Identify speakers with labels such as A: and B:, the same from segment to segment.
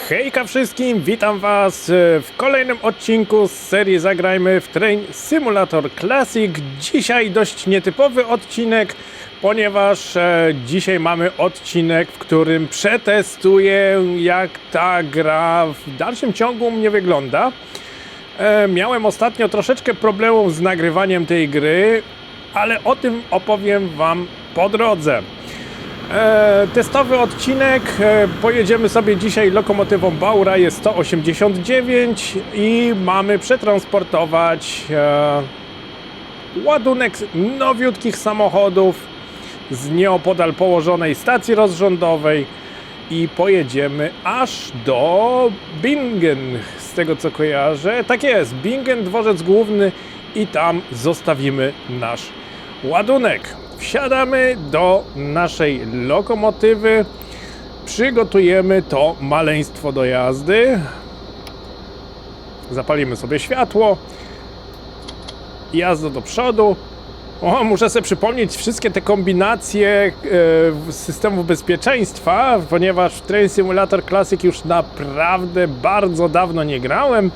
A: Hejka wszystkim, witam was w kolejnym odcinku z serii Zagrajmy w Train Simulator Classic. Dzisiaj dość nietypowy odcinek, ponieważ dzisiaj mamy odcinek, w którym przetestuję, jak ta gra w dalszym ciągu u mnie wygląda. Miałem ostatnio troszeczkę problemów z nagrywaniem tej gry, ale o tym opowiem wam po drodze. Testowy odcinek, pojedziemy sobie dzisiaj lokomotywą Baureihe 189 i mamy przetransportować ładunek nowiutkich samochodów z nieopodal położonej stacji rozrządowej i pojedziemy aż do Bingen, z tego co kojarzę. Tak jest, Bingen, dworzec główny, i tam zostawimy nasz ładunek. Wsiadamy do naszej lokomotywy, przygotujemy to maleństwo do jazdy, zapalimy sobie światło, jazda do przodu. Muszę sobie przypomnieć wszystkie te kombinacje systemów bezpieczeństwa, ponieważ w Train Simulator Classic już naprawdę bardzo dawno nie grałem.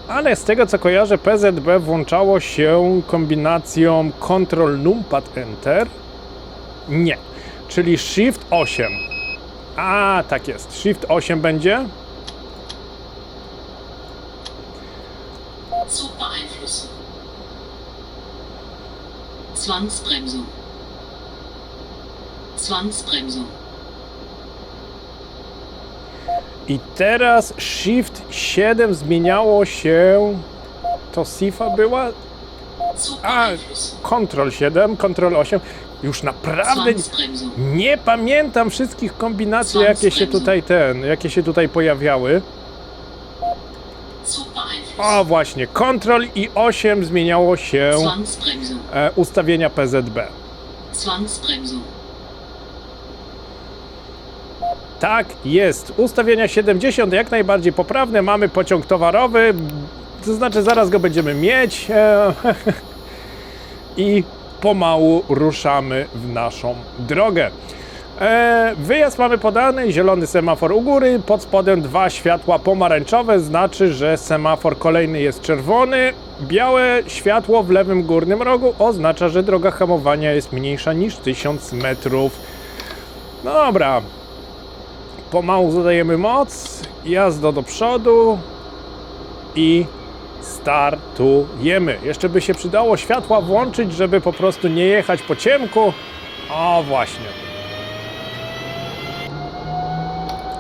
A: Ale z tego co kojarzę, PZB włączało się kombinacją Ctrl Numpad Enter. Nie, czyli Shift 8. A, tak jest, Shift 8 będzie.
B: Zugbeeinflussung. Zwangsbremsung. Zwangsbremsung.
A: I teraz Shift 7 zmieniało się. To SIFA była? A, Ctrl 7, Ctrl 8. Już naprawdę nie pamiętam wszystkich kombinacji, jakie się tutaj pojawiały. O właśnie, Ctrl i 8 zmieniało się ustawienia PZB. Tak jest, ustawienia 70 jak najbardziej poprawne, mamy pociąg towarowy, to znaczy zaraz go będziemy mieć i pomału ruszamy w naszą drogę. Wyjazd mamy podany, zielony semafor u góry, pod spodem dwa światła pomarańczowe, znaczy, że semafor kolejny jest czerwony, białe światło w lewym górnym rogu oznacza, że droga hamowania jest mniejsza niż 1000 metrów. Dobra. Pomału zadajemy moc, jazda do przodu i startujemy. Jeszcze by się przydało światła włączyć, żeby po prostu nie jechać po ciemku. O, właśnie.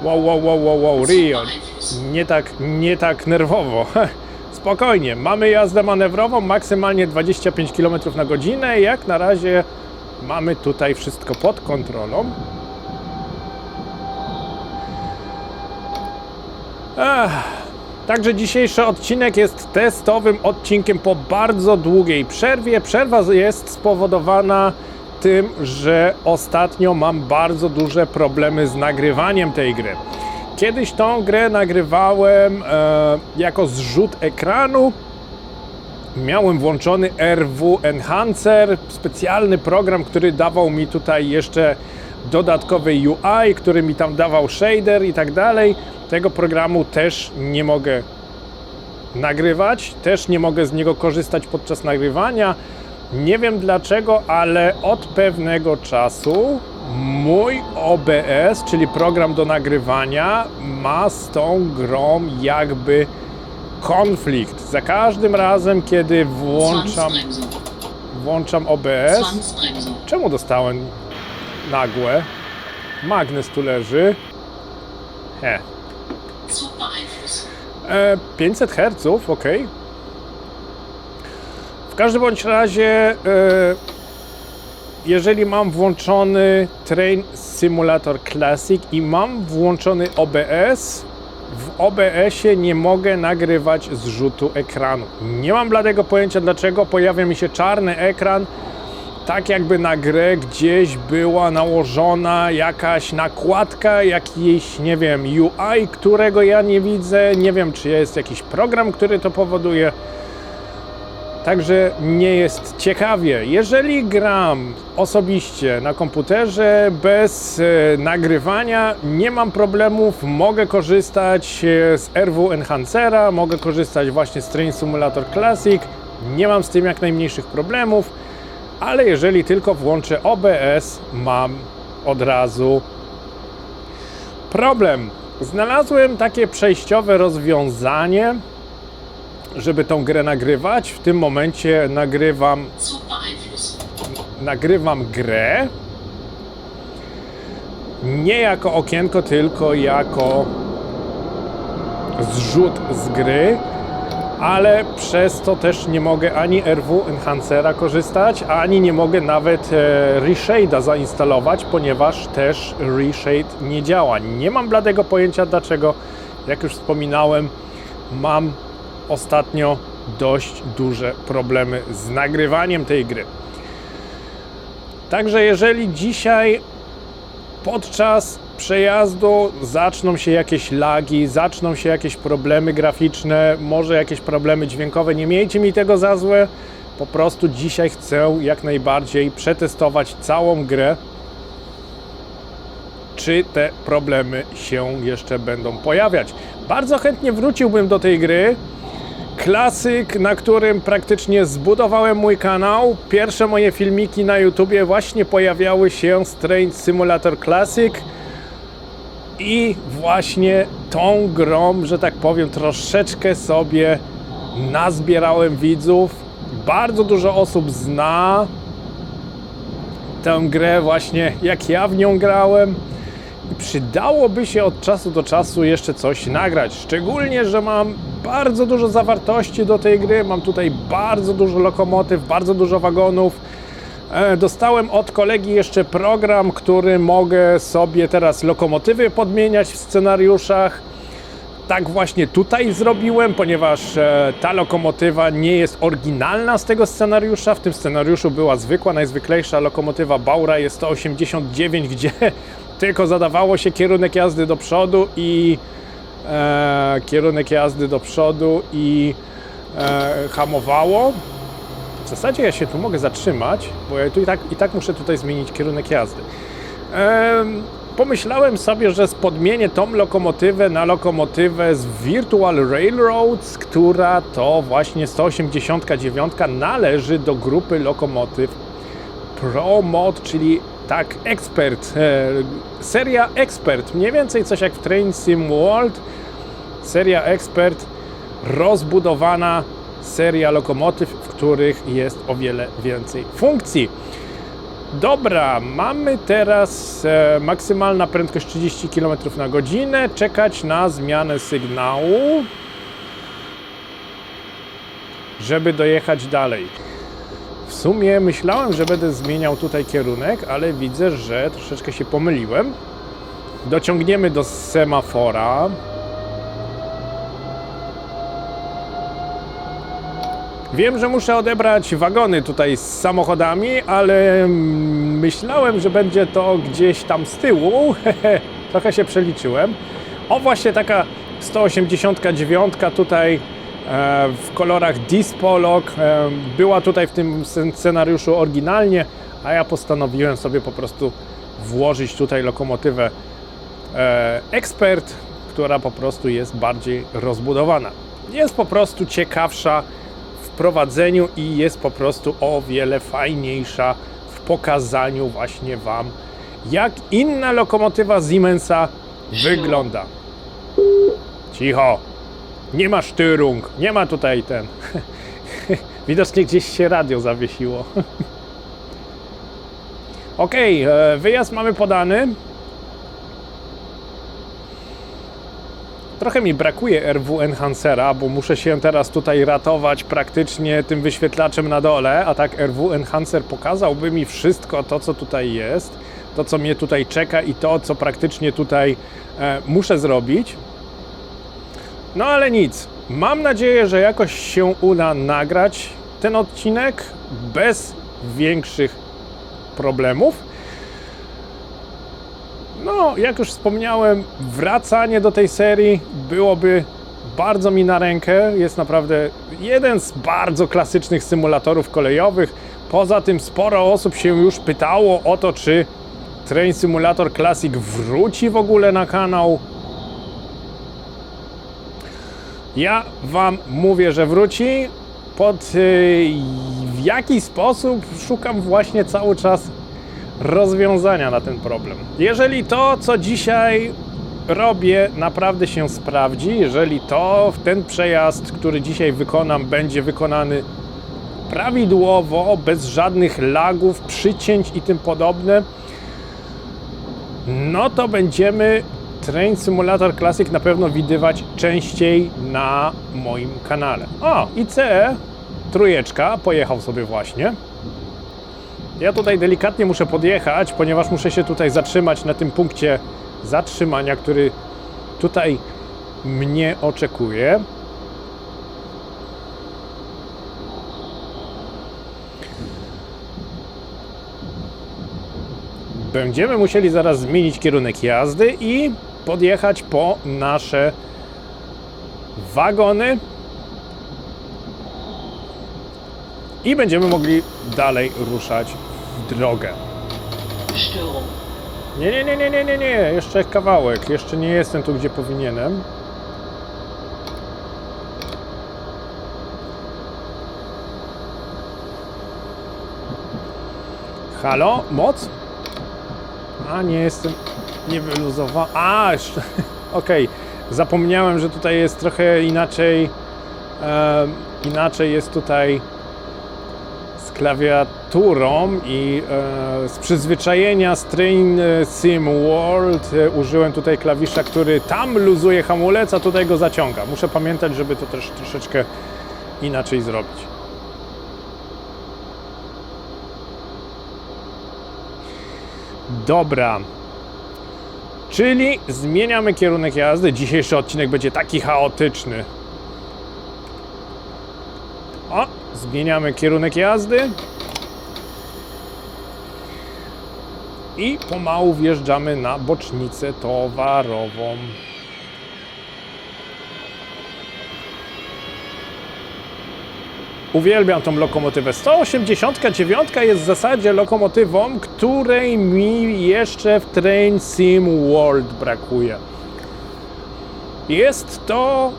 A: Wow, Rio. Nie tak nerwowo. Spokojnie, mamy jazdę manewrową, maksymalnie 25 km na godzinę. Jak na razie mamy tutaj wszystko pod kontrolą. Także dzisiejszy odcinek jest testowym odcinkiem po bardzo długiej przerwie. Przerwa jest spowodowana tym, że ostatnio mam bardzo duże problemy z nagrywaniem tej gry. Kiedyś tą grę nagrywałem jako zrzut ekranu. Miałem włączony RW Enhancer, specjalny program, który dawał mi tutaj jeszcze dodatkowy UI, który mi tam dawał shader i tak dalej. Tego programu też nie mogę nagrywać, też nie mogę z niego korzystać podczas nagrywania. Nie wiem dlaczego, ale od pewnego czasu mój OBS, czyli program do nagrywania, ma z tą grą jakby konflikt. Za każdym razem, kiedy włączam OBS... Czemu dostałem nagłe? Magnes tu leży. 500 Hz, ok. W każdym bądź razie, jeżeli mam włączony Train Simulator Classic i mam włączony OBS, w OBS-ie nie mogę nagrywać zrzutu ekranu. Nie mam bladego pojęcia dlaczego, pojawia mi się czarny ekran, tak jakby na grę gdzieś była nałożona jakaś nakładka, jakiś, nie wiem, UI, którego ja nie widzę. Nie wiem, czy jest jakiś program, który to powoduje. Także nie jest ciekawie. Jeżeli gram osobiście na komputerze bez nagrywania, nie mam problemów, mogę korzystać z RW Enhancera, mogę korzystać właśnie z Train Simulator Classic, nie mam z tym jak najmniejszych problemów, ale jeżeli tylko włączę OBS, mam od razu problem. Znalazłem takie przejściowe rozwiązanie, żeby tą grę nagrywać. W tym momencie
B: Zug beeinflussen.
A: nagrywam grę nie jako okienko, tylko jako zrzut z gry, ale przez to też nie mogę ani RW Enhancera korzystać, ani nie mogę nawet Reshade'a zainstalować, ponieważ też Reshade nie działa. Nie mam bladego pojęcia dlaczego. Jak już wspominałem, mam ostatnio dość duże problemy z nagrywaniem tej gry. Także jeżeli dzisiaj podczas przejazdu zaczną się jakieś lagi, zaczną się jakieś problemy graficzne, może jakieś problemy dźwiękowe, nie miejcie mi tego za złe. Po prostu dzisiaj chcę jak najbardziej przetestować całą grę, czy te problemy się jeszcze będą pojawiać. Bardzo chętnie wróciłbym do tej gry. Klasyk, na którym praktycznie zbudowałem mój kanał. Pierwsze moje filmiki na YouTubie właśnie pojawiały się z Train Simulator Classic i właśnie tą grą, że tak powiem, troszeczkę sobie nazbierałem widzów. Bardzo dużo osób zna tę grę właśnie jak ja w nią grałem. I przydałoby się od czasu do czasu jeszcze coś nagrać. Szczególnie, że mam bardzo dużo zawartości do tej gry. Mam tutaj bardzo dużo lokomotyw, bardzo dużo wagonów. Dostałem od kolegi jeszcze program, który mogę sobie teraz lokomotywy podmieniać w scenariuszach. Tak właśnie tutaj zrobiłem, ponieważ ta lokomotywa nie jest oryginalna z tego scenariusza. W tym scenariuszu była zwykła, najzwyklejsza lokomotywa Baura jest 189, gdzie tylko zadawało się kierunek jazdy do przodu i hamowało. W zasadzie ja się tu mogę zatrzymać, bo ja tu i tak muszę tutaj zmienić kierunek jazdy. Pomyślałem sobie, że podmienię tą lokomotywę na lokomotywę z Virtual Railroads, która to właśnie 189 należy do grupy lokomotyw ProMod, czyli tak, Expert, seria Expert, mniej więcej coś jak w Train Sim World, seria Expert, rozbudowana seria lokomotyw, w których jest o wiele więcej funkcji. Dobra, mamy teraz maksymalna prędkość 30 km na godzinę, czekać na zmianę sygnału, żeby dojechać dalej. W sumie myślałem, że będę zmieniał tutaj kierunek, ale widzę, że troszeczkę się pomyliłem. Dociągniemy do semafora. Wiem, że muszę odebrać wagony tutaj z samochodami, ale myślałem, że będzie to gdzieś tam z tyłu. Trochę się przeliczyłem. O, właśnie taka 189 tutaj w kolorach Dispolog była tutaj w tym scenariuszu oryginalnie, a ja postanowiłem sobie po prostu włożyć tutaj lokomotywę Expert, która po prostu jest bardziej rozbudowana. Jest po prostu ciekawsza w prowadzeniu i jest po prostu o wiele fajniejsza w pokazaniu właśnie Wam, jak inna lokomotywa Siemensa wygląda. Cicho! Nie ma sztyrung, nie ma tutaj ten. Widocznie gdzieś się radio zawiesiło. Ok, wyjazd mamy podany. Trochę mi brakuje RW Enhancera, bo muszę się teraz tutaj ratować praktycznie tym wyświetlaczem na dole, a tak RW Enhancer pokazałby mi wszystko to, co tutaj jest, to, co mnie tutaj czeka i to, co praktycznie tutaj muszę zrobić. No ale nic, mam nadzieję, że jakoś się uda nagrać ten odcinek bez większych problemów. No, jak już wspomniałem, wracanie do tej serii byłoby bardzo mi na rękę. Jest naprawdę jeden z bardzo klasycznych symulatorów kolejowych. Poza tym sporo osób się już pytało o to, czy Train Simulator Classic wróci w ogóle na kanał. Ja wam mówię, że wróci. W jaki sposób szukam właśnie cały czas rozwiązania na ten problem. Jeżeli to, co dzisiaj robię, naprawdę się sprawdzi, jeżeli ten przejazd, który dzisiaj wykonam, będzie wykonany prawidłowo, bez żadnych lagów, przycięć i tym podobne, no to będziemy Train Simulator Classic na pewno widywać częściej na moim kanale. O, ICE trójeczka pojechał sobie właśnie. Ja tutaj delikatnie muszę podjechać, ponieważ muszę się tutaj zatrzymać na tym punkcie zatrzymania, który tutaj mnie oczekuje. Będziemy musieli zaraz zmienić kierunek jazdy i podjechać po nasze wagony. I będziemy mogli dalej ruszać w drogę. Nie, jeszcze kawałek. Jeszcze nie jestem tu, gdzie powinienem. Halo? Moc? A, nie jestem... Nie wyluzowałem... A, jeszcze... Okej. Zapomniałem, że tutaj jest trochę inaczej... inaczej jest tutaj z klawiaturą i z przyzwyczajenia z Train Sim World użyłem tutaj klawisza, który tam luzuje hamulec, a tutaj go zaciąga. Muszę pamiętać, żeby to też troszeczkę inaczej zrobić. Dobra. Czyli zmieniamy kierunek jazdy. Dzisiejszy odcinek będzie taki chaotyczny. O, zmieniamy kierunek jazdy. I pomału wjeżdżamy na bocznicę towarową. Uwielbiam tą lokomotywę. 189 jest w zasadzie lokomotywą, której mi jeszcze w Train Sim World brakuje. Jest to,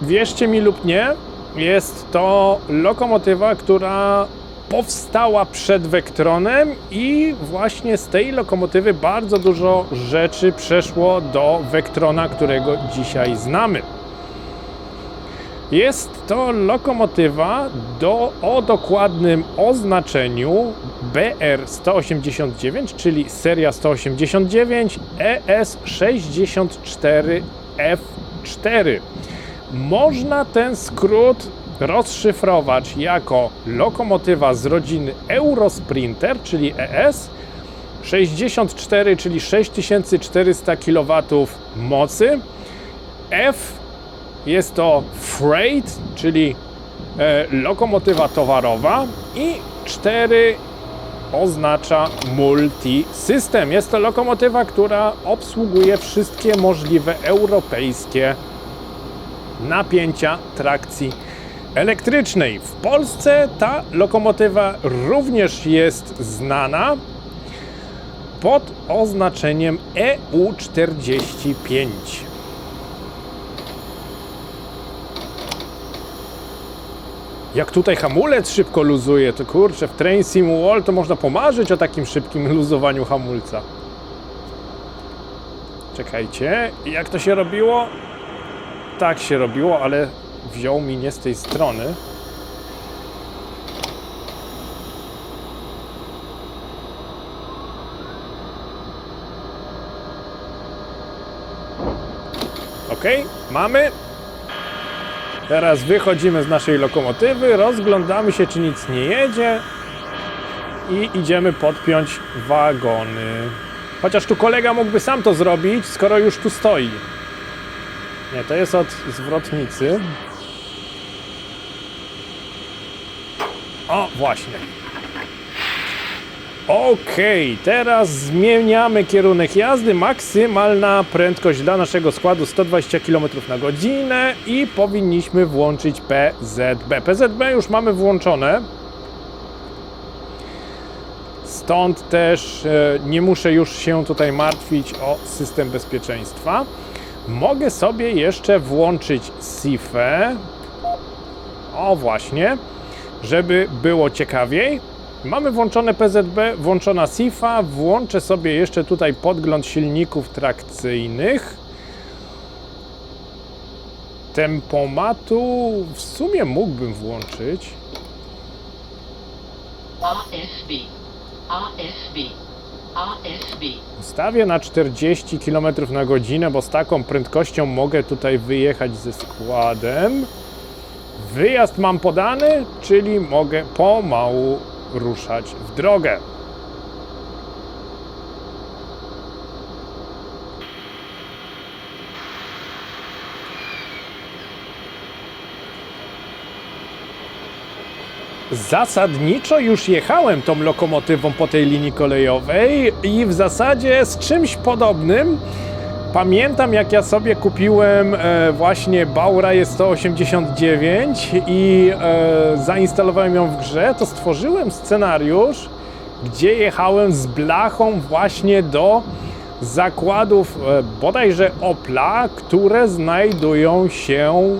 A: wierzcie mi lub nie, jest to lokomotywa, która powstała przed Vectronem i właśnie z tej lokomotywy bardzo dużo rzeczy przeszło do Vectrona, którego dzisiaj znamy. Jest to lokomotywa o dokładnym oznaczeniu BR-189, czyli seria 189 ES64F4. Można ten skrót rozszyfrować jako lokomotywa z rodziny Eurosprinter, czyli ES, 64, czyli 6400 kW mocy, F jest to Freight, czyli lokomotywa towarowa i 4 oznacza Multi-System. Jest to lokomotywa, która obsługuje wszystkie możliwe europejskie napięcia trakcji elektrycznej. W Polsce ta lokomotywa również jest znana pod oznaczeniem EU45. Jak tutaj hamulec szybko luzuje, to kurczę, w Train Sim World to można pomarzyć o takim szybkim luzowaniu hamulca. Czekajcie, jak to się robiło? Tak się robiło, ale wziął mi nie z tej strony. Ok, mamy. Teraz wychodzimy z naszej lokomotywy, rozglądamy się, czy nic nie jedzie i idziemy podpiąć wagony. Chociaż tu kolega mógłby sam to zrobić, skoro już tu stoi. Nie, to jest od zwrotnicy. O, właśnie. Okej, teraz zmieniamy kierunek jazdy. Maksymalna prędkość dla naszego składu 120 km na godzinę i powinniśmy włączyć PZB. PZB już mamy włączone. Stąd też nie muszę już się tutaj martwić o system bezpieczeństwa. Mogę sobie jeszcze włączyć SIFę. O właśnie, żeby było ciekawiej. Mamy włączone PZB, włączona SIFA. Włączę sobie jeszcze tutaj podgląd silników trakcyjnych. Tempomatu w sumie mógłbym włączyć.
B: AFB. AFB. AFB.
A: Ustawię na 40 km na godzinę, bo z taką prędkością mogę tutaj wyjechać ze składem. Wyjazd mam podany, czyli mogę pomału ruszać w drogę. Zasadniczo już jechałem tą lokomotywą po tej linii kolejowej i w zasadzie z czymś podobnym. Pamiętam, jak ja sobie kupiłem właśnie Bauraję 189 i zainstalowałem ją w grze, to stworzyłem scenariusz, gdzie jechałem z blachą właśnie do zakładów bodajże Opla, które znajdują się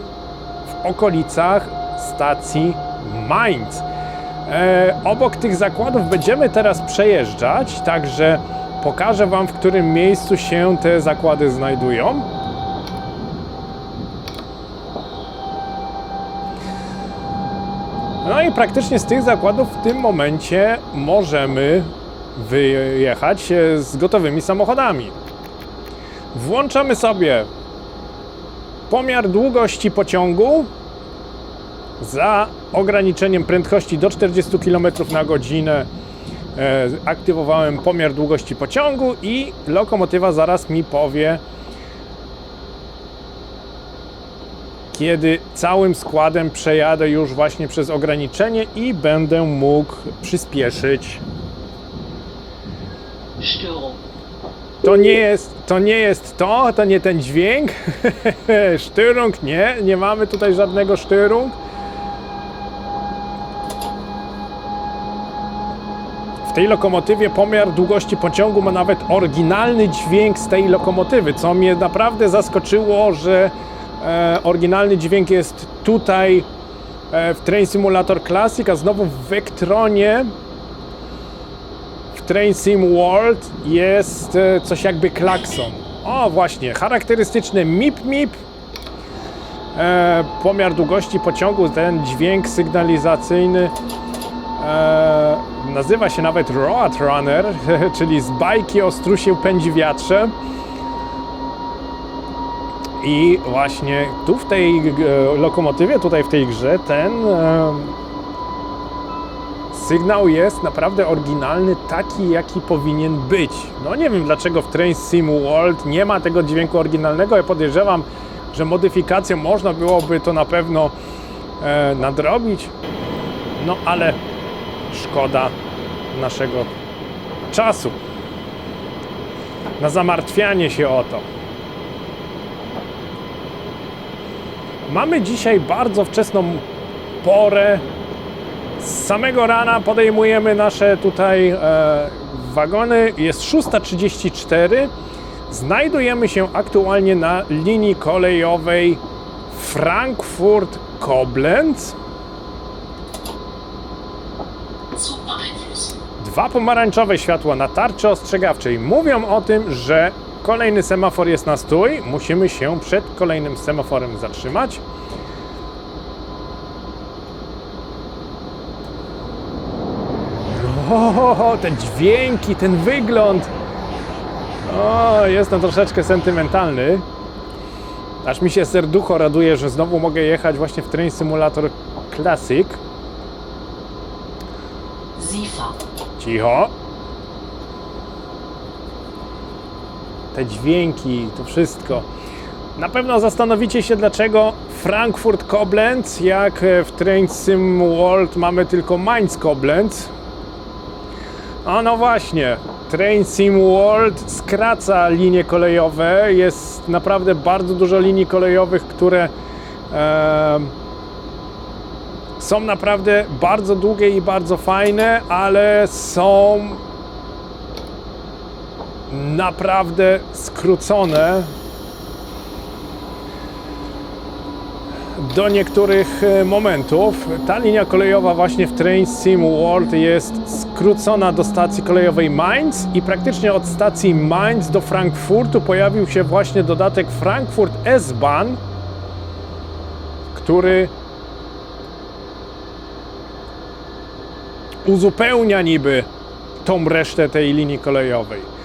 A: w okolicach stacji Mainz. Obok tych zakładów będziemy teraz przejeżdżać, także pokażę Wam, w którym miejscu się te zakłady znajdują. No i praktycznie z tych zakładów w tym momencie możemy wyjechać z gotowymi samochodami. Włączamy sobie pomiar długości pociągu. Za ograniczeniem prędkości do 40 km na godzinę aktywowałem pomiar długości pociągu i lokomotywa zaraz mi powie, kiedy całym składem przejadę już właśnie przez ograniczenie i będę mógł przyspieszyć.
B: Störung.
A: To nie ten dźwięk. Störung nie mamy tutaj żadnego Störung. W tej lokomotywie pomiar długości pociągu ma nawet oryginalny dźwięk z tej lokomotywy, co mnie naprawdę zaskoczyło, że oryginalny dźwięk jest tutaj w Train Simulator Classic, a znowu w Vectronie, w Train Sim World jest coś jakby klakson. O właśnie, charakterystyczny mip. Pomiar długości pociągu, ten dźwięk sygnalizacyjny nazywa się nawet Road Runner, czyli z bajki o strusie pędzi wiatrze. I właśnie tu w tej lokomotywie, tutaj w tej grze, ten sygnał jest naprawdę oryginalny, taki jaki powinien być. No nie wiem, dlaczego w Train Sim World nie ma tego dźwięku oryginalnego. Ja podejrzewam, że modyfikacją można byłoby to na pewno nadrobić. No ale szkoda naszego czasu na zamartwianie się o to. Mamy dzisiaj bardzo wczesną porę. Z samego rana podejmujemy nasze tutaj wagony. Jest 6:34. Znajdujemy się aktualnie na linii kolejowej Frankfurt-Koblenz.
B: Zug beeinflussen.
A: Dwa pomarańczowe światła na tarczy ostrzegawczej mówią o tym, że kolejny semafor jest na stój. Musimy się przed kolejnym semaforem zatrzymać. O, te dźwięki, ten wygląd. O, jestem troszeczkę sentymentalny. Aż mi się serducho raduje, że znowu mogę jechać właśnie w Train Simulator Classic.
B: SIFA.
A: Cicho. Te dźwięki, to wszystko. Na pewno zastanowicie się, dlaczego Frankfurt-Koblenz, jak w Train Sim World mamy tylko Mainz-Koblenz. A no właśnie, Train Sim World skraca linie kolejowe. Jest naprawdę bardzo dużo linii kolejowych, które są naprawdę bardzo długie i bardzo fajne, ale są naprawdę skrócone do niektórych momentów. Ta linia kolejowa właśnie w Train Sim World jest skrócona do stacji kolejowej Mainz i praktycznie od stacji Mainz do Frankfurtu pojawił się właśnie dodatek Frankfurt S-Bahn, który uzupełnia niby tą resztę tej linii kolejowej.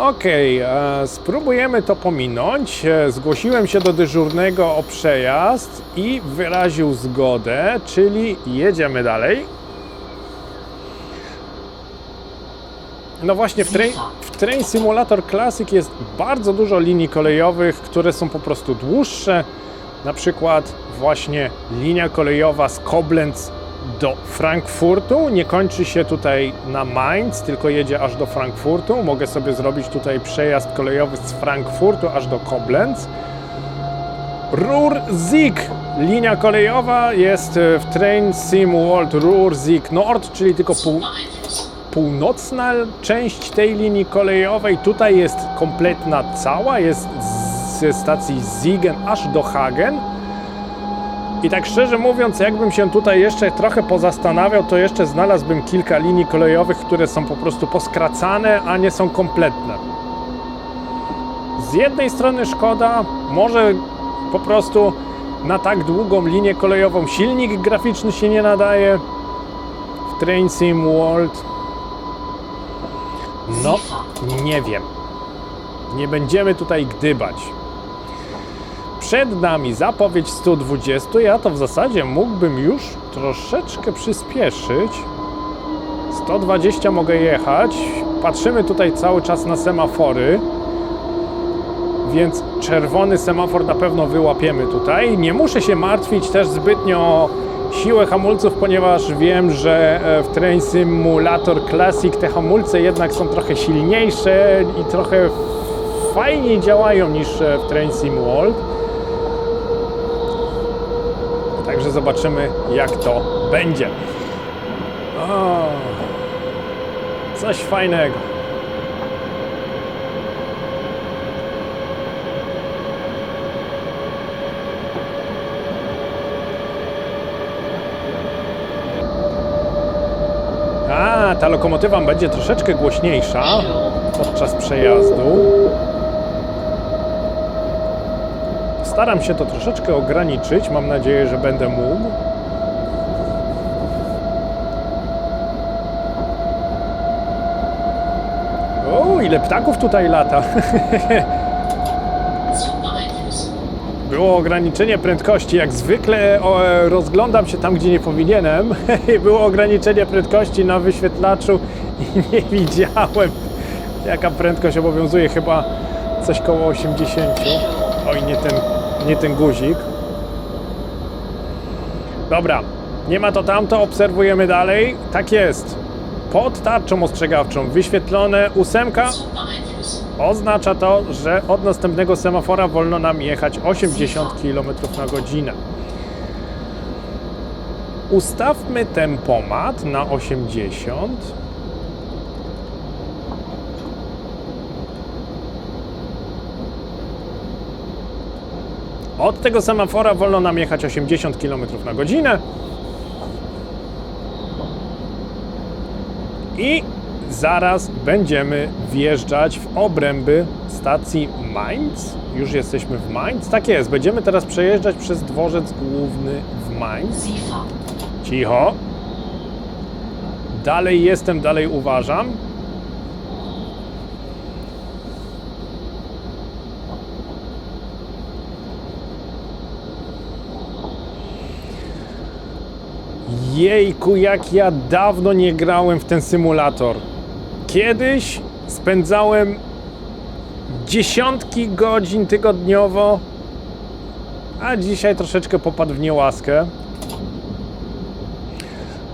A: Okej, spróbujemy to pominąć. Zgłosiłem się do dyżurnego o przejazd i wyraził zgodę, czyli jedziemy dalej. No właśnie, w Train Simulator Classic jest bardzo dużo linii kolejowych, które są po prostu dłuższe. Na przykład właśnie linia kolejowa z Koblenz do Frankfurtu nie kończy się tutaj na Mainz, tylko jedzie aż do Frankfurtu. Mogę sobie zrobić tutaj przejazd kolejowy z Frankfurtu aż do Koblenz. Ruhr-Sieg, linia kolejowa jest w Train Sim World Ruhr-Sieg Nord, czyli tylko północna część tej linii kolejowej. Tutaj jest kompletna cała, jest ze stacji Siegen aż do Hagen. I tak szczerze mówiąc, jakbym się tutaj jeszcze trochę pozastanawiał, to jeszcze znalazłbym kilka linii kolejowych, które są po prostu poskracane, a nie są kompletne. Z jednej strony szkoda, może po prostu na tak długą linię kolejową silnik graficzny się nie nadaje w Train Sim World. No, nie wiem. Nie będziemy tutaj gdybać. Przed nami zapowiedź 120, ja to w zasadzie mógłbym już troszeczkę przyspieszyć. 120 mogę jechać. Patrzymy tutaj cały czas na semafory, więc czerwony semafor na pewno wyłapiemy tutaj. Nie muszę się martwić też zbytnio o siłę hamulców, ponieważ wiem, że w Train Simulator Classic te hamulce jednak są trochę silniejsze i trochę fajniej działają niż w Train Sim World. Także zobaczymy, jak to będzie. O, coś fajnego. A, ta lokomotywa będzie troszeczkę głośniejsza podczas przejazdu. Staram się to troszeczkę ograniczyć. Mam nadzieję, że będę mógł. O, ile ptaków tutaj lata. Było ograniczenie prędkości. Jak zwykle rozglądam się tam, gdzie nie powinienem. Było ograniczenie prędkości na wyświetlaczu i nie widziałem, jaka prędkość obowiązuje. Chyba coś koło 80. Oj, nie ten guzik. Dobra, nie ma to tamto, obserwujemy dalej. Tak jest. Pod tarczą ostrzegawczą wyświetlone 8 oznacza to, że od następnego semafora wolno nam jechać 80 km na godzinę. Ustawmy tempomat na 80. Od tego semafora wolno nam jechać 80 km na godzinę. I zaraz będziemy wjeżdżać w obręby stacji Mainz. Już jesteśmy w Mainz. Tak jest, będziemy teraz przejeżdżać przez dworzec główny w Mainz. Cicho. Dalej jestem, dalej uważam. Jejku, jak ja dawno nie grałem w ten symulator. Kiedyś spędzałem dziesiątki godzin tygodniowo, a dzisiaj troszeczkę popadł w niełaskę.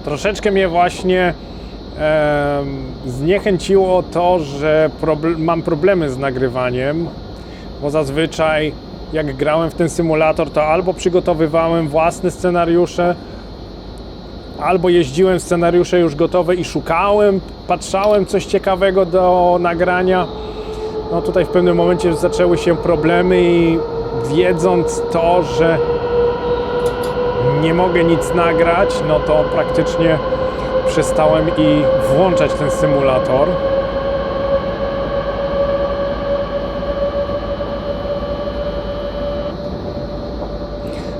A: Troszeczkę mnie właśnie zniechęciło to, że mam problemy z nagrywaniem, bo zazwyczaj jak grałem w ten symulator, to albo przygotowywałem własne scenariusze, albo jeździłem scenariusze już gotowe i szukałem, patrzałem coś ciekawego do nagrania. No tutaj w pewnym momencie zaczęły się problemy i wiedząc to, że nie mogę nic nagrać, no to praktycznie przestałem i włączać ten symulator.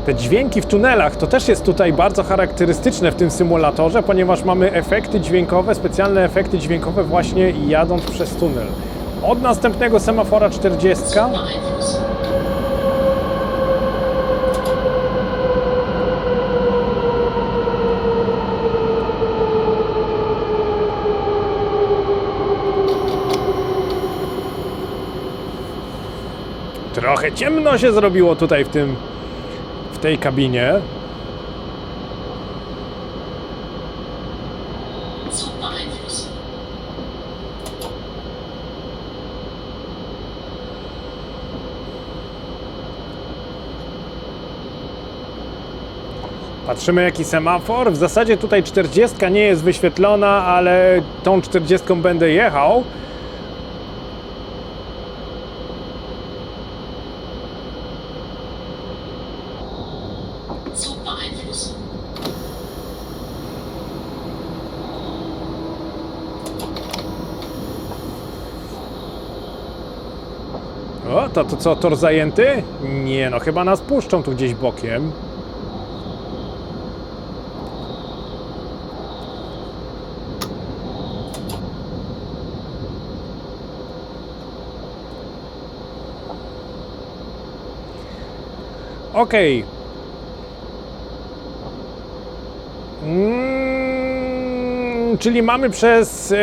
A: Te dźwięki w tunelach to też jest tutaj bardzo charakterystyczne w tym symulatorze, ponieważ mamy efekty dźwiękowe, specjalne efekty dźwiękowe właśnie jadąc przez tunel. Od następnego semafora 40.
B: Zugbeeinflussung.
A: Trochę ciemno się zrobiło tutaj w tej kabinie.
B: Zugbeeinflussung.
A: Patrzymy jaki semafor. W zasadzie tutaj 40 nie jest wyświetlona, ale tą 40 będę jechał.
B: Zugbeeinflussung.
A: O, to co, tor zajęty? Nie, no chyba nas puszczą tu gdzieś bokiem. Okej. Czyli mamy przez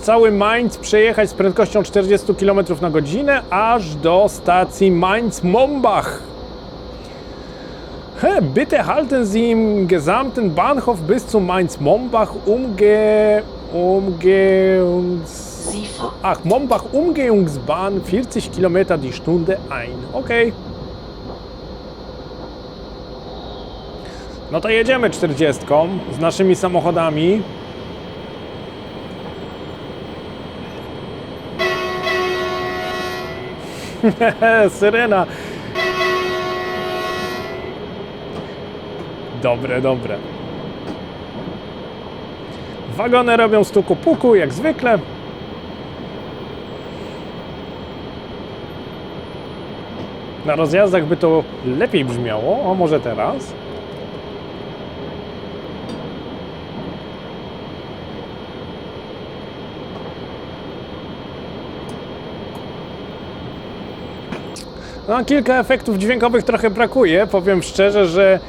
A: cały Mainz przejechać z prędkością 40 km na godzinę aż do stacji Mainz-Mombach. Bitte halten Sie im gesamten Bahnhof bis zu Mainz-Mombach Mombach Umgehungsbahn 40 km die Stunde ein. Okay. No to jedziemy 40 z naszymi samochodami. Syrena. Dobre, dobre. Wagony robią stuku puku, jak zwykle. Na rozjazdach by to lepiej brzmiało. O, może teraz. No, kilka efektów dźwiękowych trochę brakuje. Powiem szczerze, że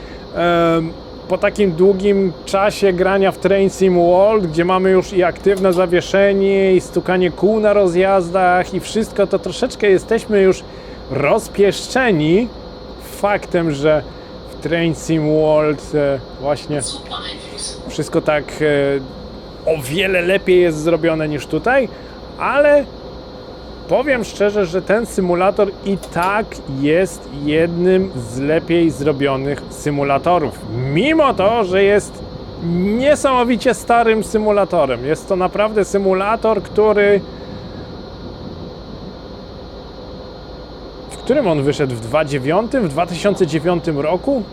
A: po takim długim czasie grania w Train Sim World, gdzie mamy już i aktywne zawieszenie, i stukanie kół na rozjazdach i wszystko, to troszeczkę jesteśmy już rozpieszczeni faktem, że w Train Sim World właśnie
B: Zugbeeinflussung.
A: wszystko tak o wiele lepiej jest zrobione niż tutaj, ale powiem szczerze, że ten symulator i tak jest jednym z lepiej zrobionych symulatorów. Mimo to, że jest niesamowicie starym symulatorem. Jest to naprawdę symulator, który... W którym on wyszedł? W 2009 roku?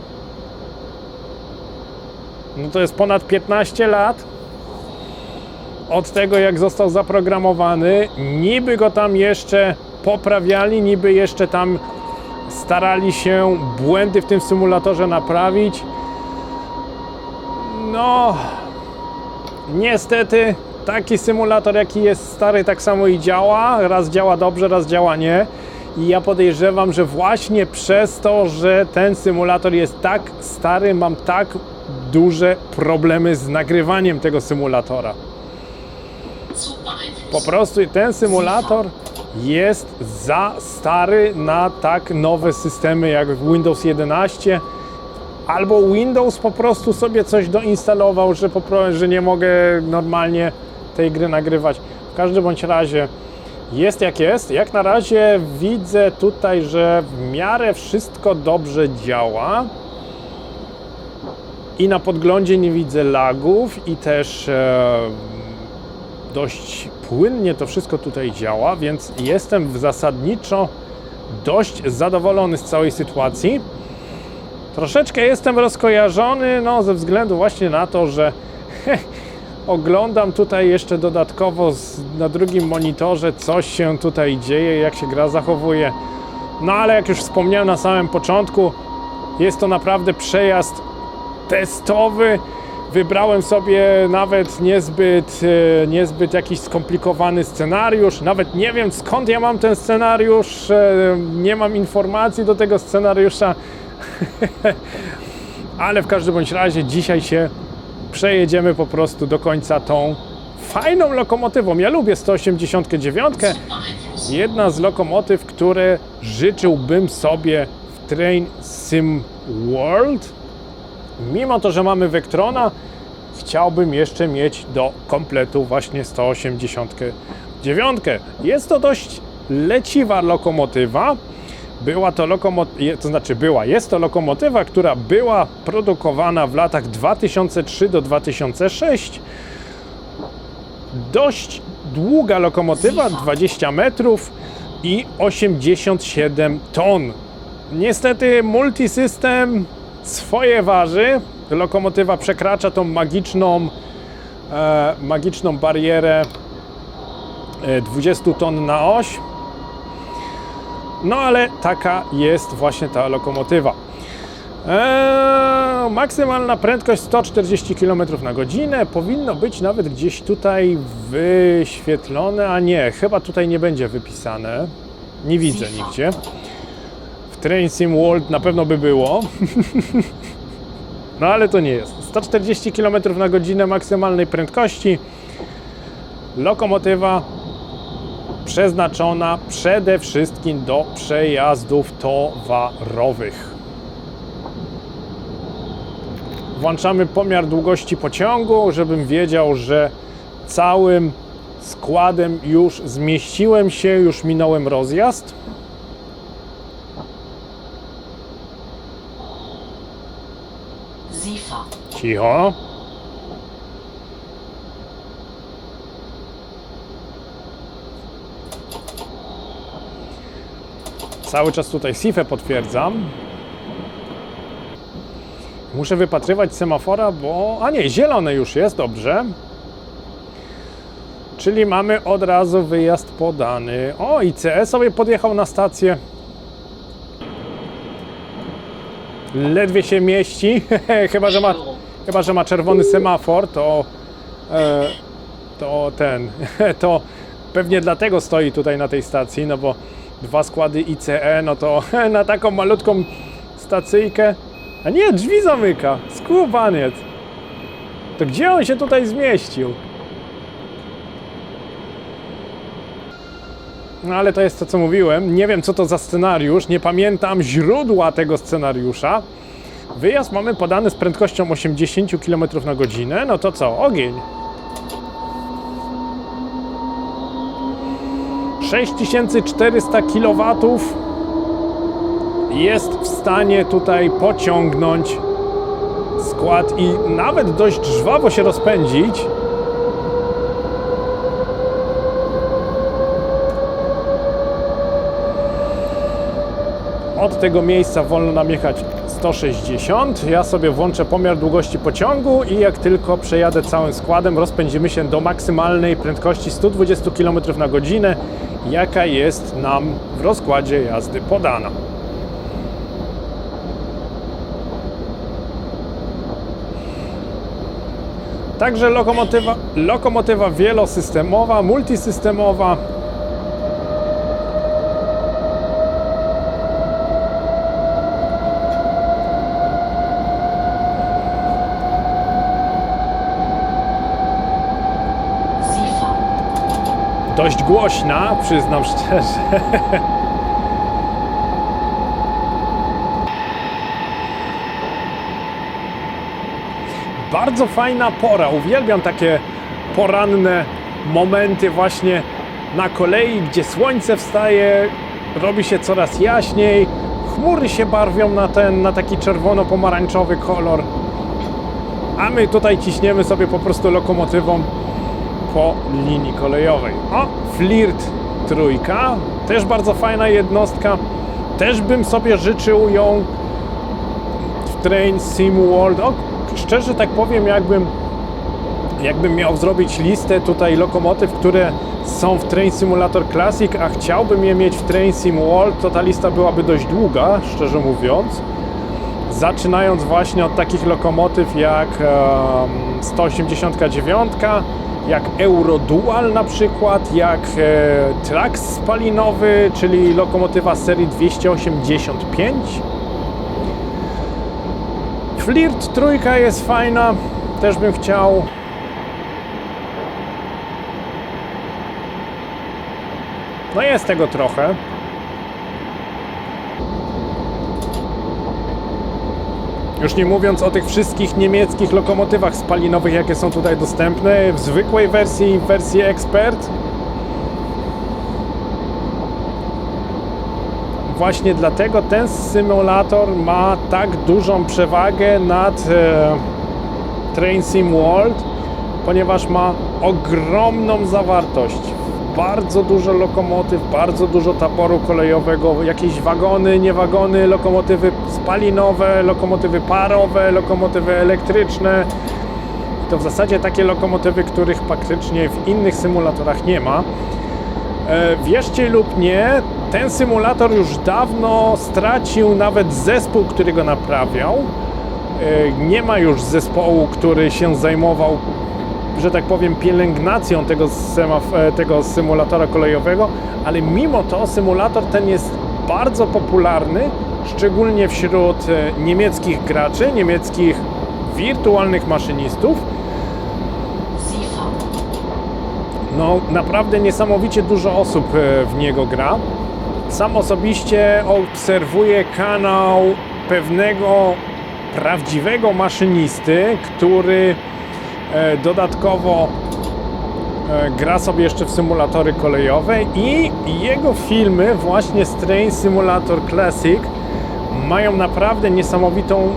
A: No to jest ponad 15 lat od tego, jak został zaprogramowany. Niby go tam jeszcze poprawiali, niby jeszcze tam starali się błędy w tym symulatorze naprawić. No, niestety taki symulator, jaki jest stary, tak samo i działa. Raz działa dobrze, raz działa nie. I ja podejrzewam, że właśnie przez to, że ten symulator jest tak stary, mam tak duże problemy z nagrywaniem tego symulatora. Po prostu ten symulator jest za stary na tak nowe systemy jak Windows 11 albo Windows po prostu sobie coś doinstalował, że nie mogę normalnie tej gry nagrywać. W każdym bądź razie jest jak jest. Jak na razie widzę tutaj, że w miarę wszystko dobrze działa. I na podglądzie nie widzę lagów i też dość płynnie to wszystko tutaj działa, więc jestem zasadniczo dość zadowolony z całej sytuacji. Troszeczkę jestem rozkojarzony, no ze względu właśnie na to, że oglądam tutaj jeszcze dodatkowo na drugim monitorze, coś się tutaj dzieje, jak się gra zachowuje. No ale jak już wspomniałem na samym początku, jest to naprawdę przejazd testowy. Wybrałem sobie nawet niezbyt jakiś skomplikowany scenariusz. Nawet nie wiem, skąd ja mam ten scenariusz. Nie mam informacji do tego scenariusza. Ale w każdym bądź razie dzisiaj się przejedziemy po prostu do końca tą fajną lokomotywą. Ja lubię 189. Jedna z lokomotyw, które życzyłbym sobie w Train Sim World. Mimo to, że mamy Vectrona, chciałbym jeszcze mieć do kompletu właśnie 189. Jest to dość leciwa lokomotywa. Jest to lokomotywa, która była produkowana w latach 2003 do 2006. Dość długa lokomotywa, 20 metrów i 87 ton. Niestety multisystem swoje waży. Lokomotywa przekracza tą magiczną barierę 20 ton na oś. No ale taka jest właśnie ta lokomotywa. Maksymalna prędkość 140 km na godzinę. Powinno być nawet gdzieś tutaj wyświetlone, a nie, chyba tutaj nie będzie wypisane. Nie widzę nigdzie. W Train Sim World na pewno by było. No ale to nie jest. 140 km na godzinę maksymalnej prędkości. Lokomotywa przeznaczona przede wszystkim do przejazdów towarowych. Włączamy pomiar długości pociągu, żebym wiedział, że całym składem już zmieściłem się, już minąłem rozjazd.
B: Zifa.
A: Cicho. Cały czas tutaj SIFę potwierdzam. Muszę wypatrywać semafora, bo... A nie, zielone już jest, dobrze. Czyli mamy od razu wyjazd podany. O, ICE sobie podjechał na stację. Ledwie się mieści. chyba, że ma czerwony semafor, to pewnie dlatego stoi tutaj na tej stacji, no bo 2 składy ICE, no to na taką malutką stacyjkę. A nie, drzwi zamyka. Skubaniec. To gdzie on się tutaj zmieścił? No ale to jest to, co mówiłem. Nie wiem, co to za scenariusz. Nie pamiętam źródła tego scenariusza. Wyjazd mamy podany z prędkością 80 km na godzinę. No to co? Ogień. 6400 kW jest w stanie tutaj pociągnąć skład i nawet dość żwawo się rozpędzić. Od tego miejsca wolno nam jechać 160. Ja sobie włączę pomiar długości pociągu i jak tylko przejadę całym składem, rozpędzimy się do maksymalnej prędkości 120 km na godzinę, jaka jest nam w rozkładzie jazdy podana. Także lokomotywa wielosystemowa, multisystemowa. Dość głośna, przyznam szczerze. Bardzo fajna pora, uwielbiam takie poranne momenty właśnie na kolei, gdzie słońce wstaje, robi się coraz jaśniej, chmury się barwią na taki czerwono-pomarańczowy kolor, a my tutaj ciśniemy sobie po prostu lokomotywą po linii kolejowej. O, Flirt trójka, też bardzo fajna jednostka, też bym sobie życzył ją w Train Sim World. O, szczerze tak powiem, jakbym miał zrobić listę tutaj lokomotyw, które są w Train Simulator Classic, a chciałbym je mieć w Train Sim World, to ta lista byłaby dość długa, szczerze mówiąc. Zaczynając właśnie od takich lokomotyw jak 189, jak Eurodual na przykład, jak Trax spalinowy, czyli lokomotywa serii 285. Flirt trójka jest fajna, też bym chciał. No jest tego trochę. Już nie mówiąc o tych wszystkich niemieckich lokomotywach spalinowych, jakie są tutaj dostępne w zwykłej wersji i w wersji Expert. Właśnie dlatego ten symulator ma tak dużą przewagę nad Train Sim World, ponieważ ma ogromną zawartość. Bardzo dużo lokomotyw, bardzo dużo taboru kolejowego, jakieś wagony, niewagony, lokomotywy spalinowe, lokomotywy parowe, lokomotywy elektryczne. To w zasadzie takie lokomotywy, których praktycznie w innych symulatorach nie ma. Wierzcie lub nie, ten symulator już dawno stracił nawet zespół, który go naprawiał. Nie ma już zespołu, który się zajmował, że tak powiem, pielęgnacją tego symulatora kolejowego, ale mimo to symulator ten jest bardzo popularny, szczególnie wśród niemieckich graczy, niemieckich wirtualnych maszynistów. No naprawdę niesamowicie dużo osób w niego gra. Sam osobiście obserwuję kanał pewnego prawdziwego maszynisty, który dodatkowo gra sobie jeszcze w symulatory kolejowe i jego filmy właśnie z Train Simulator Classic mają naprawdę niesamowitą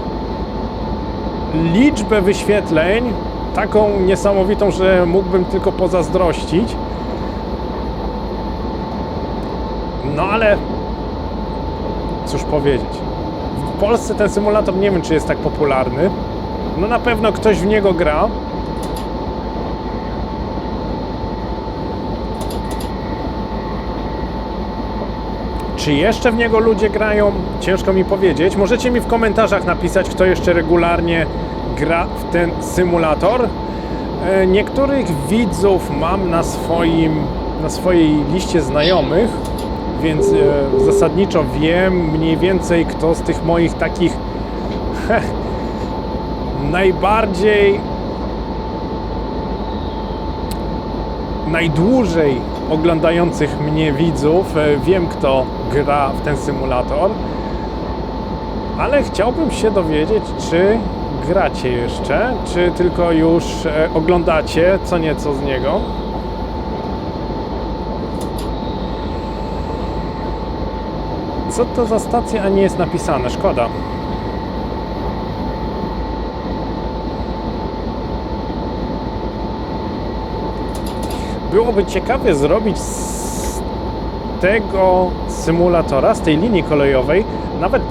A: liczbę wyświetleń, taką niesamowitą, że mógłbym tylko pozazdrościć. No ale cóż powiedzieć, w Polsce ten symulator nie wiem, czy jest tak popularny. No na pewno ktoś w niego gra. Czy jeszcze w niego ludzie grają? Ciężko mi powiedzieć. Możecie mi w komentarzach napisać, kto jeszcze regularnie gra w ten symulator. Niektórych widzów mam na swojej liście znajomych, więc zasadniczo wiem mniej więcej, kto z tych moich takich najdłużej oglądających mnie widzów, wiem, kto gra w ten symulator, ale chciałbym się dowiedzieć, czy gracie jeszcze, czy tylko już oglądacie co nieco z niego. Co to za stacja, a nie jest napisane? Szkoda. Byłoby ciekawie zrobić z tego symulatora, z tej linii kolejowej, nawet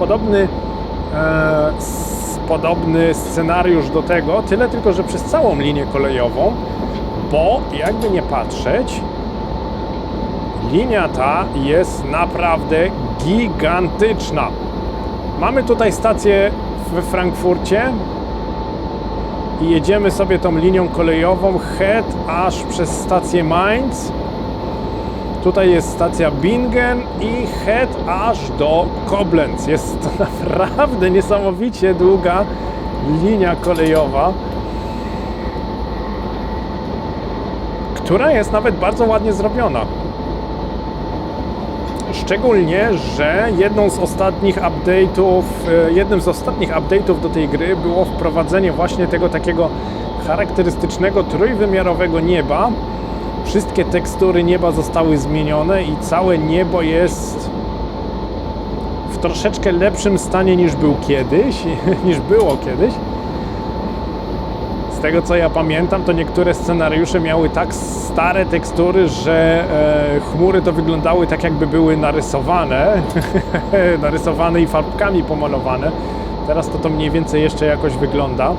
A: podobny scenariusz do tego, tyle tylko, że przez całą linię kolejową, bo jakby nie patrzeć, linia ta jest naprawdę gigantyczna. Mamy tutaj stację we Frankfurcie i jedziemy sobie tą linią kolejową aż przez stację Mainz. Tutaj jest stacja Bingen i aż do Koblenz. Jest to naprawdę niesamowicie długa linia kolejowa, która jest nawet bardzo ładnie zrobiona. Szczególnie, że jednym z ostatnich update'ów do tej gry było wprowadzenie właśnie tego takiego charakterystycznego trójwymiarowego nieba. Wszystkie tekstury nieba zostały zmienione i całe niebo jest w troszeczkę lepszym stanie niż było kiedyś. Z tego co ja pamiętam, to niektóre scenariusze miały tak stare tekstury, że chmury to wyglądały tak, jakby były narysowane narysowane i farbkami pomalowane. Teraz to mniej więcej jeszcze jakoś wygląda.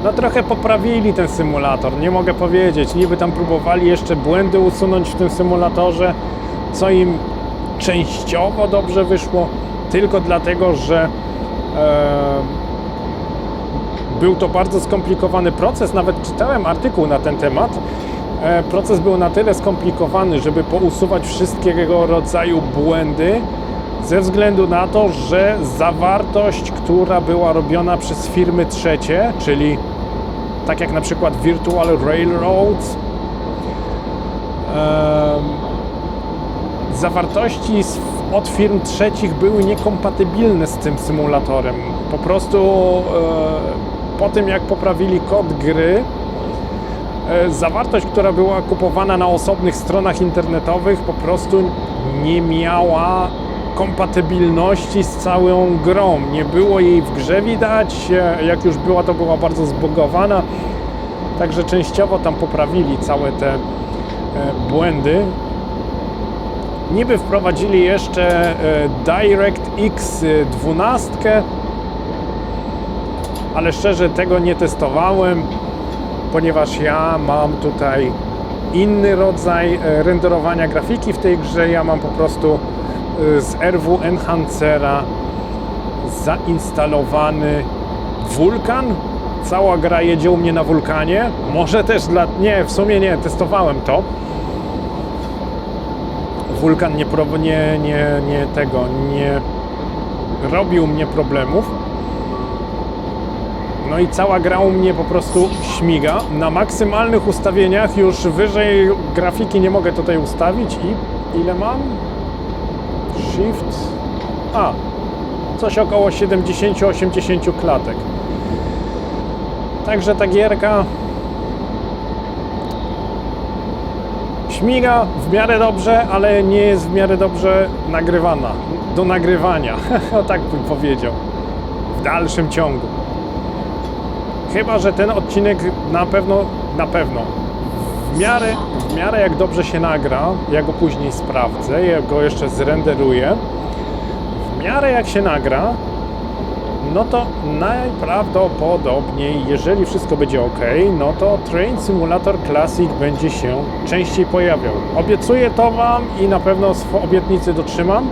A: No trochę poprawili ten symulator, nie mogę powiedzieć. Niby tam próbowali jeszcze błędy usunąć w tym symulatorze, co im częściowo dobrze wyszło, tylko dlatego, że był to bardzo skomplikowany proces, nawet czytałem artykuł na ten temat. Proces był na tyle skomplikowany, żeby pousuwać wszystkiego rodzaju błędy, ze względu na to, że zawartość, która była robiona przez firmy trzecie, czyli tak jak na przykład Virtual Railroad, zawartości od firm trzecich były niekompatybilne z tym symulatorem. Po prostu po tym jak poprawili kod gry, zawartość, która była kupowana na osobnych stronach internetowych, po prostu nie miała kompatybilności z całą grą. Nie było jej w grze widać, jak już była, to była bardzo zbugowana, także częściowo tam poprawili całe te błędy. Niby wprowadzili jeszcze DirectX 12, ale szczerze tego nie testowałem, ponieważ ja mam tutaj inny rodzaj renderowania grafiki w tej grze. Ja mam po prostu z RW Enhancera zainstalowany Vulkan. Cała gra jedzie u mnie na Vulkanie. Może też nie, w sumie nie, testowałem to. Vulkan nie robił mnie problemów. No i cała gra u mnie po prostu śmiga. Na maksymalnych ustawieniach już wyżej grafiki nie mogę tutaj ustawić i ile mam? Shift. Coś około 70-80 klatek. Także ta gierka śmiga w miarę dobrze, ale nie jest w miarę dobrze nagrywana. Do nagrywania. O tak bym powiedział. W dalszym ciągu. Chyba że ten odcinek na pewno w miarę jak dobrze się nagra, ja go później sprawdzę, ja go jeszcze zrenderuję. W miarę jak się nagra, no to najprawdopodobniej, jeżeli wszystko będzie ok, no to Train Simulator Classic będzie się częściej pojawiał. Obiecuję to Wam i na pewno obietnicy dotrzymam.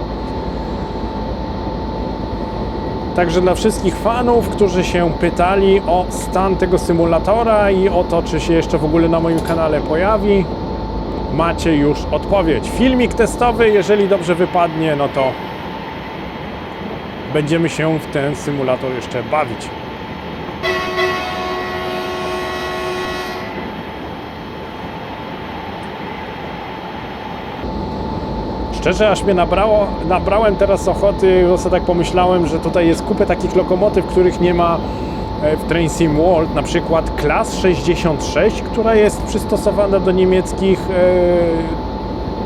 A: Także dla wszystkich fanów, którzy się pytali o stan tego symulatora i o to, czy się jeszcze w ogóle na moim kanale pojawi, macie już odpowiedź. Filmik testowy, jeżeli dobrze wypadnie, no to będziemy się w ten symulator jeszcze bawić. Szczerze, aż mnie nabrałem teraz ochoty, bo sobie tak pomyślałem, że tutaj jest kupę takich lokomotyw, których nie ma w Train Sim World, na przykład Class 66, która jest przystosowana do niemieckich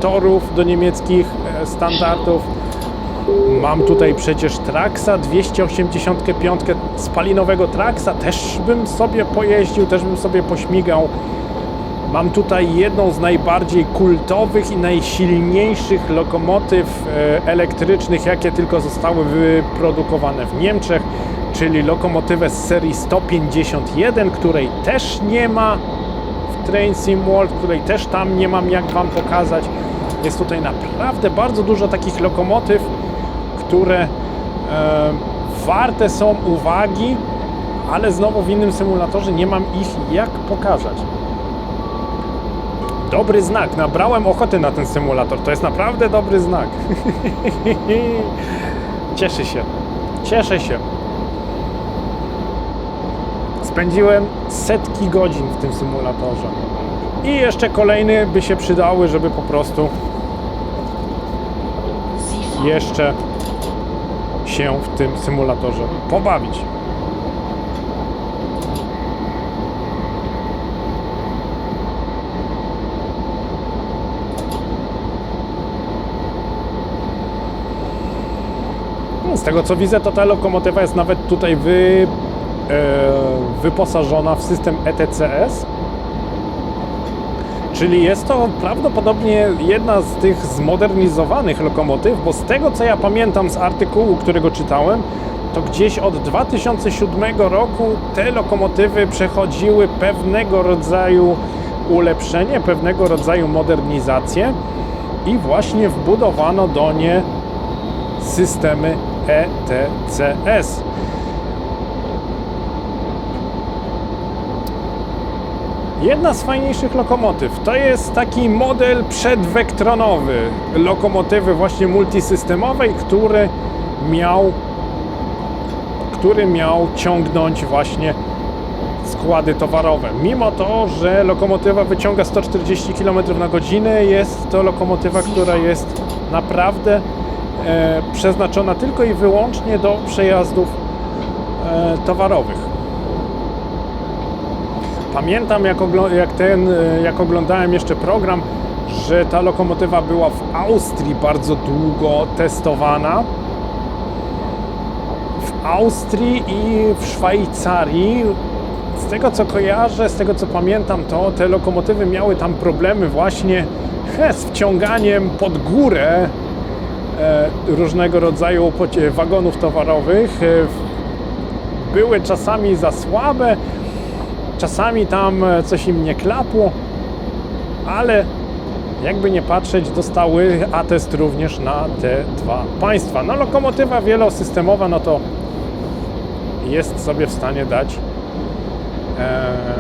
A: torów, do niemieckich standardów. Mam tutaj przecież Traxa 285, spalinowego Traxa, też bym sobie pojeździł, też bym sobie pośmigał. Mam tutaj jedną z najbardziej kultowych i najsilniejszych lokomotyw elektrycznych, jakie tylko zostały wyprodukowane w Niemczech, czyli lokomotywę z serii 151, której też nie ma w Train Sim World, której też tam nie mam jak Wam pokazać. Jest tutaj naprawdę bardzo dużo takich lokomotyw, które warte są uwagi, ale znowu w innym symulatorze nie mam ich jak pokazać. Dobry znak, nabrałem ochoty na ten symulator, to jest naprawdę dobry znak. Cieszę się. Spędziłem setki godzin w tym symulatorze. I jeszcze kolejny by się przydały, żeby po prostu
B: Sie fahren
A: jeszcze się w tym symulatorze pobawić. Z tego co widzę, to ta lokomotywa jest nawet tutaj wyposażona w system ETCS. Czyli jest to prawdopodobnie jedna z tych zmodernizowanych lokomotyw, bo z tego co ja pamiętam z artykułu, którego czytałem, to gdzieś od 2007 roku te lokomotywy przechodziły pewnego rodzaju ulepszenie, pewnego rodzaju modernizację i właśnie wbudowano do nie systemy ETCS. Jedna z fajniejszych lokomotyw to jest taki model przedwektronowy lokomotywy właśnie multisystemowej, który miał ciągnąć właśnie składy towarowe. Mimo to, że lokomotywa wyciąga 140 km na godzinę, jest to lokomotywa, która jest naprawdę przeznaczona tylko i wyłącznie do przejazdów towarowych. Pamiętam, jak oglądałem jeszcze program, że ta lokomotywa była w Austrii bardzo długo testowana. W Austrii i w Szwajcarii. Z tego co kojarzę, z tego co pamiętam, to te lokomotywy miały tam problemy właśnie z wciąganiem pod górę różnego rodzaju wagonów towarowych. Były czasami za słabe, czasami tam coś im nie klapło, ale jakby nie patrzeć, dostały atest również na te dwa państwa. No lokomotywa wielosystemowa, no to jest sobie w stanie dać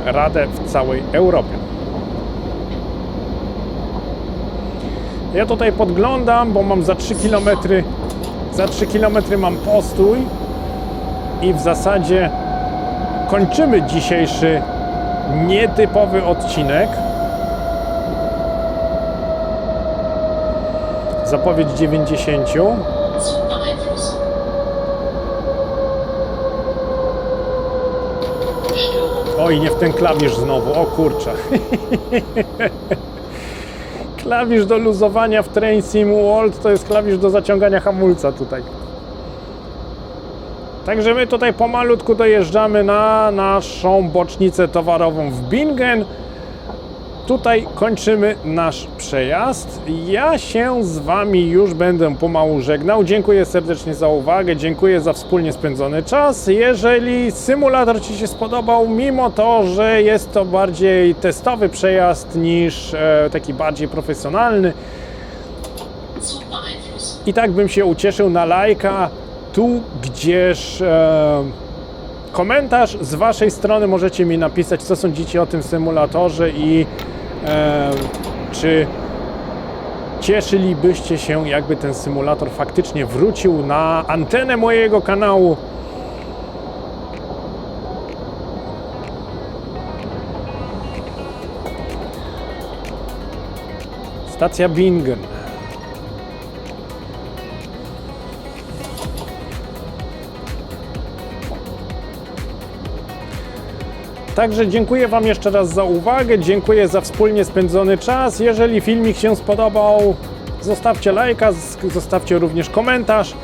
A: radę w całej Europie. Ja tutaj podglądam, bo mam za 3 km mam postój i w zasadzie kończymy dzisiejszy nietypowy odcinek. Zapowiedź 90.
B: zu beeinflussen. Störung.
A: Oj, nie w ten klawisz znowu, o kurczę. Klawisz do luzowania w Train Sim World to jest klawisz do zaciągania hamulca tutaj. Także my tutaj pomalutku dojeżdżamy na naszą bocznicę towarową w Bingen. Tutaj kończymy nasz przejazd. Ja się z Wami już będę pomału żegnał. Dziękuję serdecznie za uwagę, dziękuję za wspólnie spędzony czas. Jeżeli symulator Ci się spodobał, mimo to, że jest to bardziej testowy przejazd niż taki bardziej profesjonalny,
B: Zu beeinflussen.
A: i tak bym się ucieszył na lajka, gdzież komentarz z Waszej strony możecie mi napisać, co sądzicie o tym symulatorze i czy cieszylibyście się, jakby ten symulator faktycznie wrócił na antenę mojego kanału. Stacja Bingen. Także dziękuję Wam jeszcze raz za uwagę, dziękuję za wspólnie spędzony czas. Jeżeli filmik się spodobał, zostawcie lajka, zostawcie również komentarz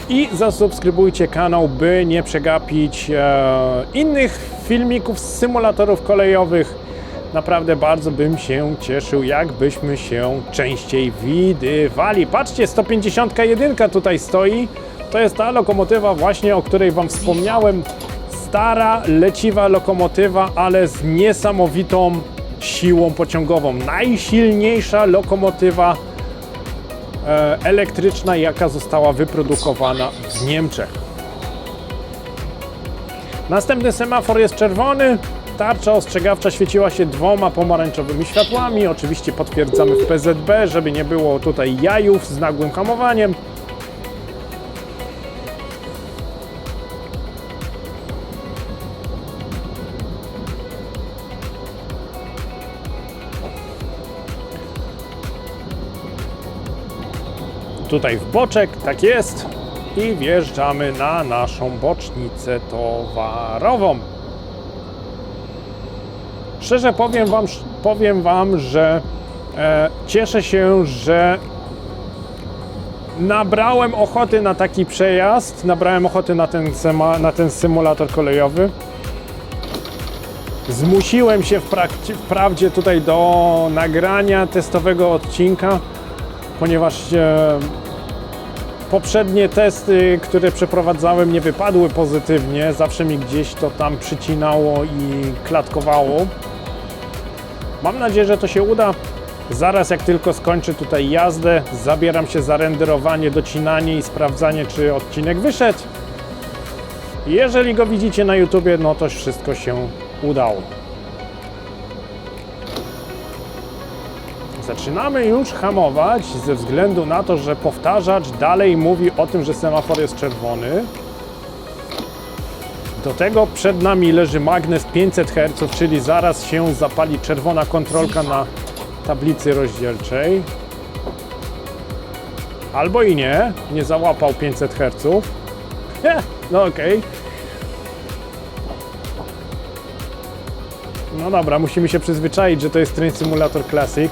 A: i zasubskrybujcie kanał, by nie przegapić innych filmików z symulatorów kolejowych. Naprawdę bardzo bym się cieszył, jakbyśmy się częściej widywali. Patrzcie, 151 tutaj stoi. To jest ta lokomotywa właśnie, o której Wam wspomniałem. Stara, leciwa lokomotywa, ale z niesamowitą siłą pociągową. Najsilniejsza lokomotywa elektryczna, jaka została wyprodukowana w Niemczech. Następny semafor jest czerwony. Tarcza ostrzegawcza świeciła się 2 pomarańczowymi światłami. Oczywiście potwierdzamy w PZB, żeby nie było tutaj jajów z nagłym hamowaniem. Tutaj w boczek, tak jest. I wjeżdżamy na naszą bocznicę towarową. Szczerze powiem wam, że cieszę się, że nabrałem ochoty na taki przejazd, nabrałem ochoty na ten symulator kolejowy. Zmusiłem się wprawdzie tutaj do nagrania testowego odcinka, ponieważ poprzednie testy, które przeprowadzałem, nie wypadły pozytywnie. Zawsze mi gdzieś to tam przycinało i klatkowało. Mam nadzieję, że to się uda. Zaraz jak tylko skończę tutaj jazdę, zabieram się za renderowanie, docinanie i sprawdzanie, czy odcinek wyszedł. Jeżeli go widzicie na YouTubie, no to wszystko się udało. Zaczynamy już hamować ze względu na to, że powtarzacz dalej mówi o tym, że semafor jest czerwony. Do tego przed nami leży magnes 500 Hz, czyli zaraz się zapali czerwona kontrolka na tablicy rozdzielczej. Albo i nie załapał 500 Hz. No okej. No dobra, musimy się przyzwyczaić, że to jest Train Simulator Classic.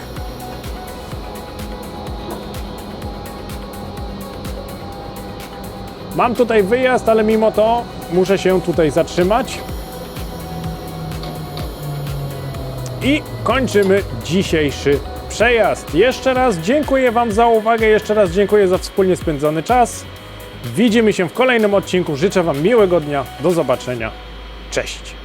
A: Mam tutaj wyjazd, ale mimo to muszę się tutaj zatrzymać. I kończymy dzisiejszy przejazd. Jeszcze raz dziękuję wam za uwagę, jeszcze raz dziękuję za wspólnie spędzony czas. Widzimy się w kolejnym odcinku. Życzę wam miłego dnia. Do zobaczenia. Cześć.